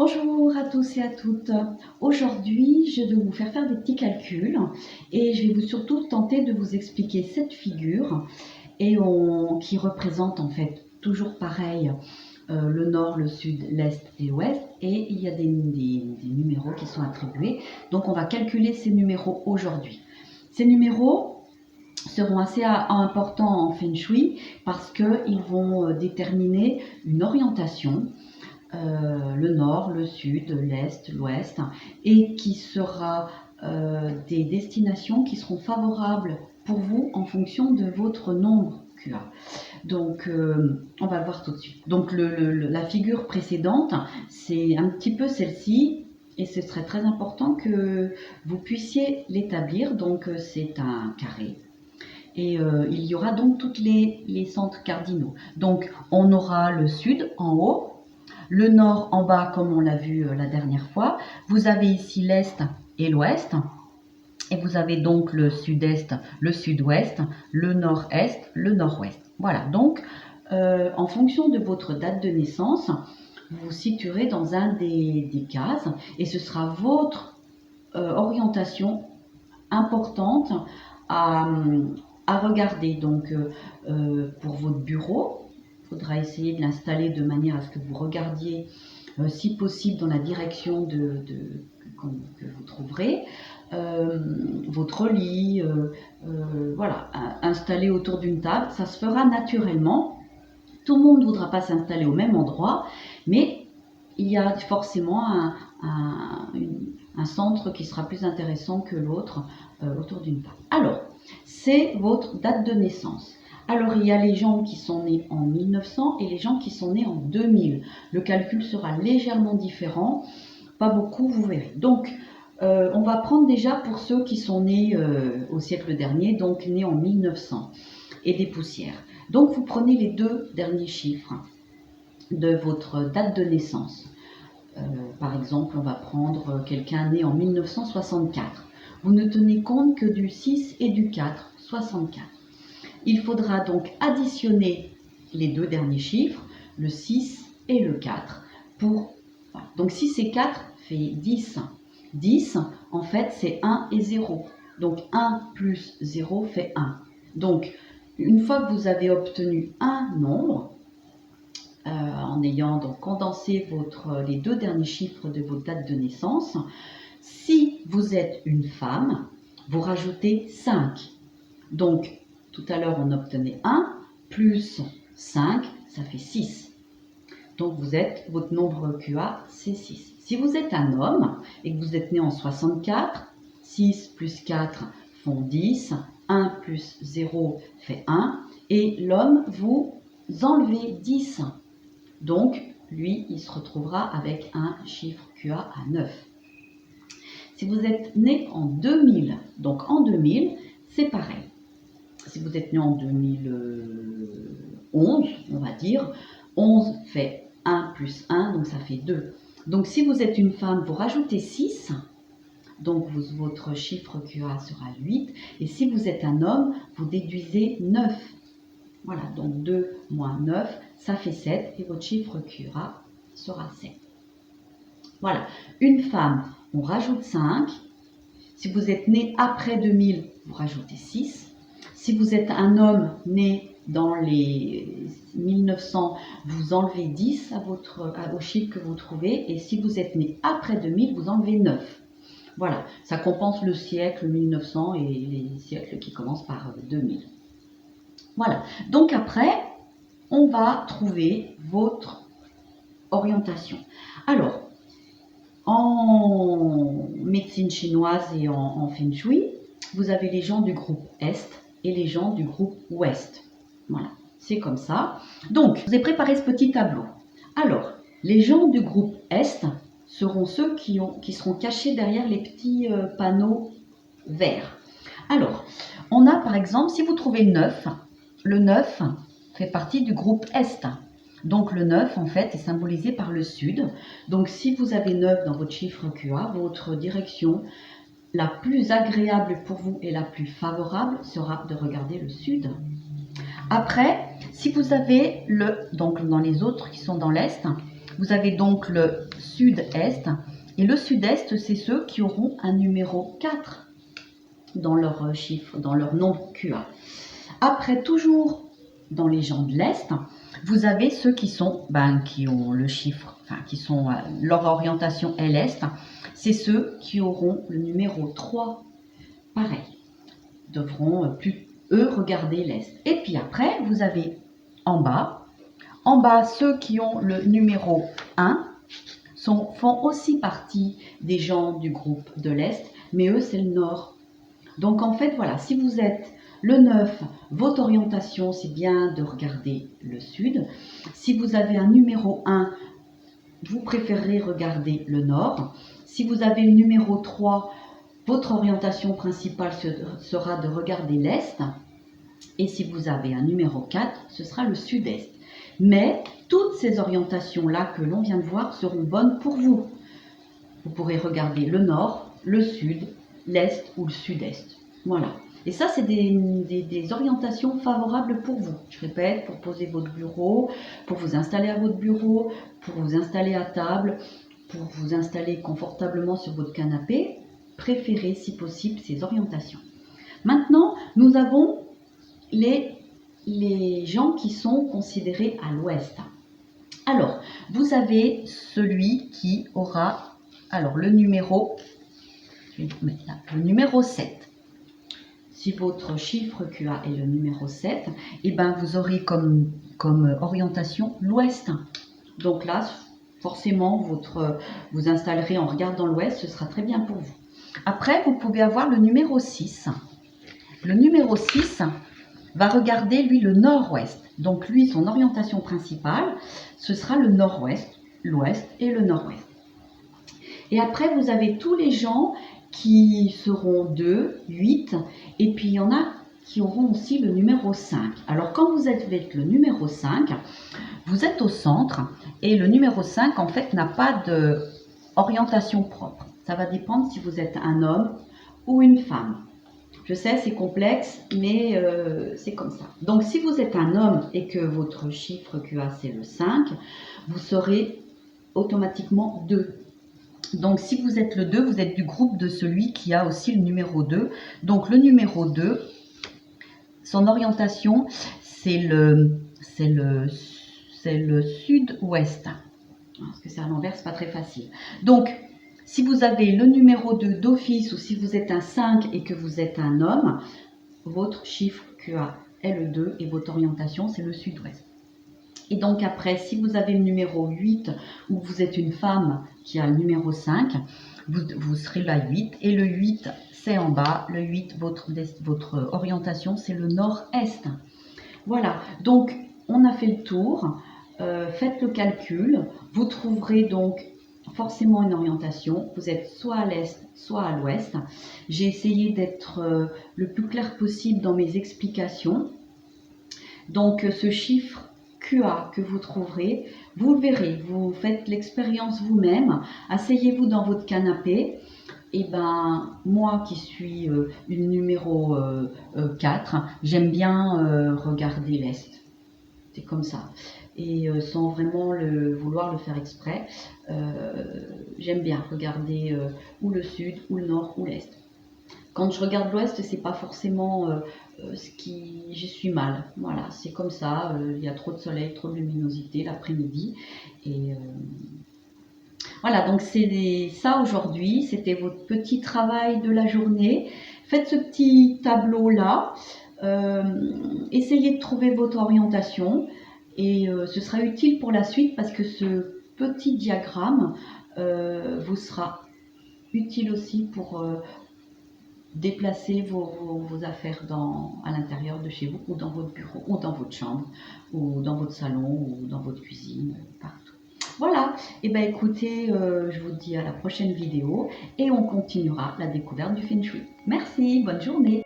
Bonjour à tous et à toutes. Aujourd'hui, je vais vous faire des petits calculs et je vais surtout tenter de vous expliquer cette figure qui représente en fait toujours pareil le nord, le sud, l'est et l'ouest, et il y a des numéros qui sont attribués. Donc on va calculer ces numéros aujourd'hui. Ces numéros seront assez importants en Feng Shui parce qu'ils vont déterminer une orientation, le nord, le sud, l'est, l'ouest, et qui sera des destinations qui seront favorables pour vous en fonction de votre nombre QA. Donc, on va le voir tout de suite. Donc, la figure précédente, c'est un petit peu celle-ci, et ce serait très important que vous puissiez l'établir. Donc, c'est un carré. Et il y aura donc tous les centres cardinaux. Donc, on aura le sud en haut, le nord en bas comme on l'a vu la dernière fois. Vous avez ici l'est et l'ouest. Et vous avez donc le sud-est, le sud-ouest, le nord-est, le nord-ouest. Voilà, donc en fonction de votre date de naissance, vous vous situerez dans un des cases et ce sera votre orientation importante à regarder. Donc pour votre bureau, il faudra essayer de l'installer de manière à ce que vous regardiez si possible dans la direction que vous trouverez. Votre lit, voilà, installé autour d'une table, ça se fera naturellement. Tout le monde ne voudra pas s'installer au même endroit, mais il y a forcément un centre qui sera plus intéressant que l'autre autour d'une table. Alors, c'est votre date de naissance. Alors, il y a les gens qui sont nés en 1900 et les gens qui sont nés en 2000. Le calcul sera légèrement différent, pas beaucoup, vous verrez. Donc, on va prendre déjà pour ceux qui sont nés au siècle dernier, donc nés en 1900 et des poussières. Donc, vous prenez les deux derniers chiffres de votre date de naissance. Par exemple, on va prendre quelqu'un né en 1964. Vous ne tenez compte que du 6 et du 4, 64. Il faudra donc additionner les deux derniers chiffres, le 6 et le 4. Voilà. Donc 6 et 4 fait 10. 10, en fait, c'est 1 et 0. Donc 1 plus 0 fait 1. Donc, une fois que vous avez obtenu un nombre, en ayant donc condensé les deux derniers chiffres de votre date de naissance, si vous êtes une femme, vous rajoutez 5. Donc, tout à l'heure, on obtenait 1, plus 5, ça fait 6. Donc, votre nombre QA, c'est 6. Si vous êtes un homme et que vous êtes né en 64, 6 plus 4 font 10, 1 plus 0 fait 1, et l'homme, vous enlevez 10. Donc, lui, il se retrouvera avec un chiffre QA à 9. Si vous êtes né en 2000, donc en 2000, c'est pareil. Si vous êtes né en 2011, on va dire, 11 fait 1 plus 1, donc ça fait 2. Donc si vous êtes une femme, vous rajoutez 6, donc votre chiffre QA sera 8. Et si vous êtes un homme, vous déduisez 9. Voilà, donc 2 moins 9, ça fait 7 et votre chiffre QA sera 7. Voilà, une femme, on rajoute 5. Si vous êtes né après 2000, vous rajoutez 6. Si vous êtes un homme né dans les 1900, vous enlevez 10 au chiffre que vous trouvez. Et si vous êtes né après 2000, vous enlevez 9. Voilà, ça compense le siècle 1900 et les siècles qui commencent par 2000. Voilà, donc après, on va trouver votre orientation. Alors, en médecine chinoise et en Feng Shui, vous avez les gens du groupe Est et les gens du groupe Ouest. Voilà, c'est comme ça. Donc, je vous ai préparé ce petit tableau. Alors, les gens du groupe Est seront ceux qui seront cachés derrière les petits panneaux verts. Alors, on a par exemple, si vous trouvez 9, le 9 fait partie du groupe Est. Donc le 9, en fait, est symbolisé par le sud. Donc si vous avez 9 dans votre chiffre QA, votre direction la plus agréable pour vous et la plus favorable sera de regarder le sud. Après, si vous avez donc dans les autres qui sont dans l'Est, Vous avez donc le sud-est. Et le sud-est, c'est ceux qui auront un numéro 4 dans leur chiffre, dans leur nombre QA. Après, toujours dans les gens de l'Est, vous avez ceux qui sont, qui ont le chiffre, qui sont leur orientation est l'Est. C'est ceux qui auront le numéro 3. Pareil, devront eux regarder l'Est. Et puis après, vous avez en bas, ceux qui ont le numéro 1 font aussi partie des gens du groupe de l'Est, mais eux, c'est le Nord. Donc en fait, voilà, si vous êtes le 9, votre orientation, c'est bien de regarder le Sud. Si vous avez un numéro 1, vous préférez regarder le Nord. Si vous avez le numéro 3, votre orientation principale sera de regarder l'Est. Et si vous avez un numéro 4, ce sera le Sud-Est. Mais toutes ces orientations-là que l'on vient de voir seront bonnes pour vous. Vous pourrez regarder le Nord, le Sud, l'Est ou le Sud-Est. Voilà. Et ça, c'est des orientations favorables pour vous. Je répète, pour poser votre bureau, pour vous installer à votre bureau, pour vous installer à table, pour vous installer confortablement sur votre canapé. Préférez, si possible, ces orientations. Maintenant, nous avons les gens qui sont considérés à l'ouest. Alors, vous avez celui qui aura le numéro, je vais mettre là, le numéro 7. Si votre chiffre QA est le numéro 7, et vous aurez comme orientation l'ouest. Donc là, forcément, vous installerez en regardant l'ouest, ce sera très bien pour vous. Après, vous pouvez avoir le numéro 6. Le numéro 6 va regarder, lui, le nord-ouest. Donc, lui, son orientation principale, ce sera le nord-ouest, l'ouest et le nord-ouest. Et après, vous avez tous les gens qui seront 2, 8, et puis il y en a qui auront aussi le numéro 5. Alors, quand vous êtes avec le numéro 5, vous êtes au centre, et le numéro 5, en fait, n'a pas d'orientation propre. Ça va dépendre si vous êtes un homme ou une femme. Je sais, c'est complexe, mais c'est comme ça. Donc, si vous êtes un homme et que votre chiffre QA, c'est le 5, vous serez automatiquement 2. Donc, si vous êtes le 2, vous êtes du groupe de celui qui a aussi le numéro 2. Donc, le numéro 2, son orientation, c'est le sud-ouest. Parce que c'est à l'envers, c'est pas très facile. Donc, si vous avez le numéro 2 d'office ou si vous êtes un 5 et que vous êtes un homme, votre chiffre QA est le 2 et votre orientation, c'est le sud-ouest. Et donc après, si vous avez le numéro 8 ou vous êtes une femme qui a le numéro 5, vous serez la 8. Et le 8, c'est en bas. Le 8, votre orientation, c'est le nord-est. Voilà, donc on a fait le tour. Faites le calcul. Vous trouverez donc forcément une orientation. Vous êtes soit à l'est, soit à l'ouest. J'ai essayé d'être le plus clair possible dans mes explications. Donc ce chiffre QA que vous trouverez, vous le verrez, vous faites l'expérience vous-même, asseyez-vous dans votre canapé. Et moi qui suis une numéro 4, j'aime bien regarder l'Est. C'est comme ça. Et sans vraiment vouloir le faire exprès, j'aime bien regarder ou le Sud, ou le Nord, ou l'Est. Quand je regarde l'Ouest, c'est pas forcément j'y suis mal. Voilà, c'est comme ça. Il y a trop de soleil, trop de luminosité l'après-midi. Et voilà, donc c'est ça aujourd'hui. C'était votre petit travail de la journée. Faites ce petit tableau-là. Essayez de trouver votre orientation. Et ce sera utile pour la suite parce que ce petit diagramme vous sera utile aussi pour déplacer vos affaires à l'intérieur de chez vous ou dans votre bureau ou dans votre chambre ou dans votre salon ou dans votre cuisine, partout. Voilà, et écoutez, je vous dis à la prochaine vidéo et on continuera la découverte du Feng Shui. Merci, bonne journée.